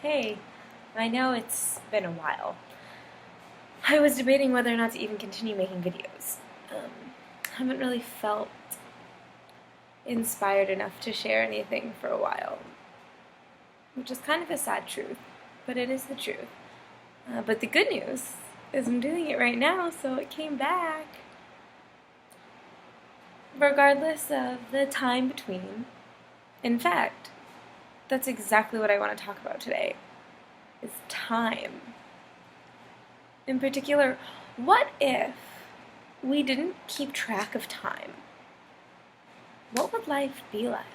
Hey, I know it's been a while. I was debating whether or not to even continue making videos. Haven't really felt inspired enough to share anything for a while, which is kind of a sad truth, but it is the truth. But the good news is I'm doing it right now, so it came back. Regardless of the time between. In fact, that's exactly what I want to talk about today, is time. In particular, what if we didn't keep track of time? What would life be like?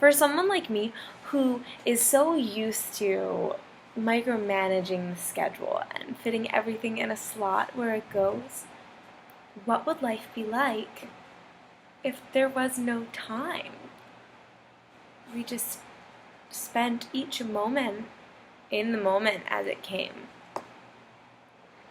For someone like me who is so used to micromanaging the schedule and fitting everything in a slot where it goes, what would life be like if there was no time? We just spent each moment in the moment as it came.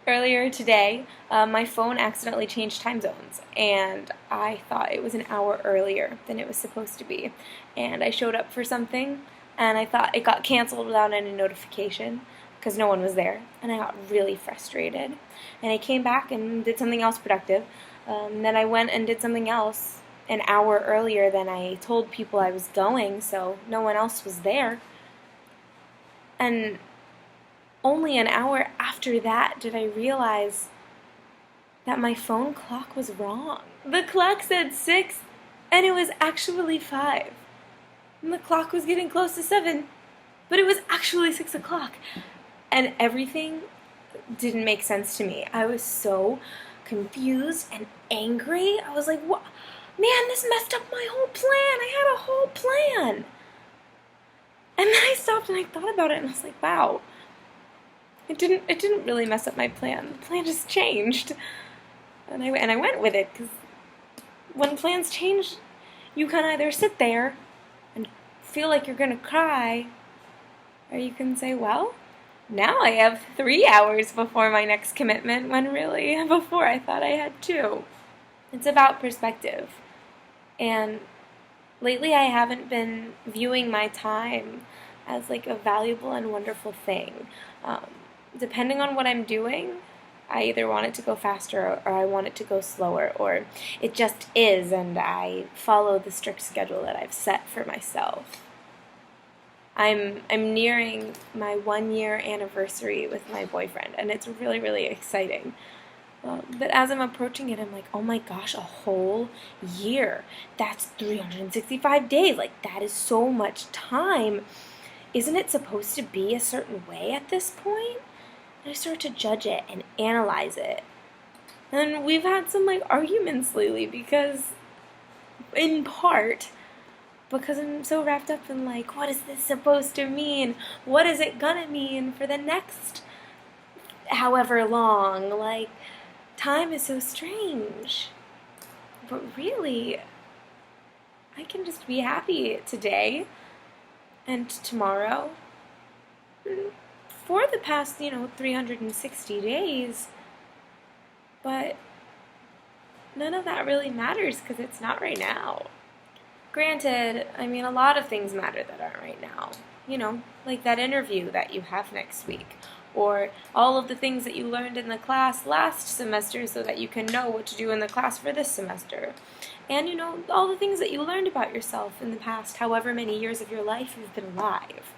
Earlier today, my phone accidentally changed time zones, and I thought it was an hour earlier than it was supposed to be. And I showed up for something, and I thought it got canceled without any notification because no one was there, and I got really frustrated. And I came back and did something else productive. Then I went and did something else an hour earlier than I told people I was going, so no one else was there. And only an hour after that did I realize that my phone clock was wrong. The clock said 6, and it was actually 5. And the clock was getting close to 7, but it was actually 6 o'clock. And everything didn't make sense to me. I was so confused and angry. I was like, what? Man, this messed up my whole plan. I had a whole plan. And then I stopped and I thought about it, and I was like, wow. It didn't really mess up my plan. The plan just changed. And I went with it, because when plans change, you can either sit there and feel like you're going to cry, or you can say, well, now I have 3 hours before my next commitment, when really, before I thought I had 2. It's about perspective. And lately I haven't been viewing my time as like a valuable and wonderful thing. Depending on what I'm doing, I either want it to go faster or I want it to go slower, or it just is and I follow the strict schedule that I've set for myself. I'm nearing my 1-year anniversary with my boyfriend, and it's really, really exciting. But as I'm approaching it, I'm like, oh my gosh, a whole year. That's 365 days. Like, that is so much time. Isn't it supposed to be a certain way at this point? And I start to judge it and analyze it. And we've had some arguments lately because, in part, because I'm so wrapped up in what is this supposed to mean? What is it gonna mean for the next however long? Time is so strange. But really, I can just be happy today and tomorrow. For the past, 360 days. But none of that really matters because it's not right now. Granted, a lot of things matter that aren't right now. Like that interview that you have next week, or all of the things that you learned in the class last semester so that you can know what to do in the class for this semester. And, all the things that you learned about yourself in the past however many years of your life you've been alive.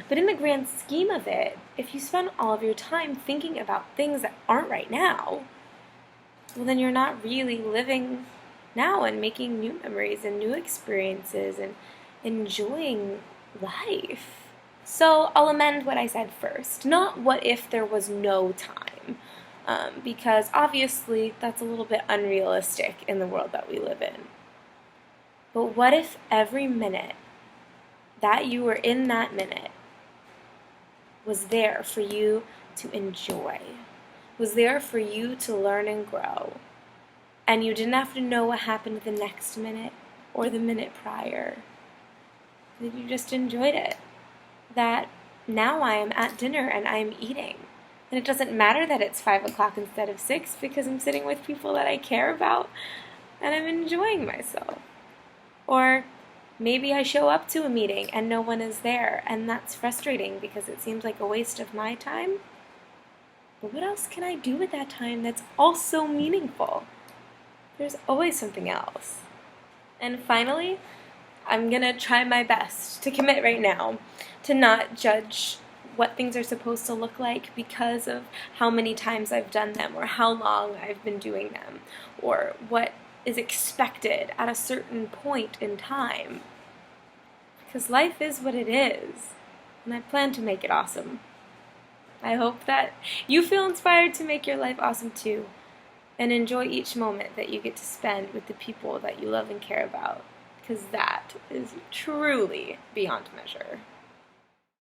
But in the grand scheme of it, if you spend all of your time thinking about things that aren't right now, well, then you're not really living now and making new memories and new experiences and enjoying life. So I'll amend what I said first. Not what if there was no time, because obviously that's a little bit unrealistic in the world that we live in. But what if every minute that you were in that minute was there for you to enjoy, was there for you to learn and grow, and you didn't have to know what happened the next minute or the minute prior, that you just enjoyed it, that now I am at dinner and I am eating, and it doesn't matter that it's 5 o'clock instead of 6 because I'm sitting with people that I care about and I'm enjoying myself. Or Maybe I show up to a meeting and no one is there, and that's frustrating because it seems like a waste of my time. But what else can I do with that time that's also meaningful? There's always something else. And finally, I'm gonna try my best to commit right now to not judge what things are supposed to look like because of how many times I've done them or how long I've been doing them or what is expected at a certain point in time. Because life is what it is, and I plan to make it awesome. I hope that you feel inspired to make your life awesome too, and enjoy each moment that you get to spend with the people that you love and care about, because that is truly beyond measure.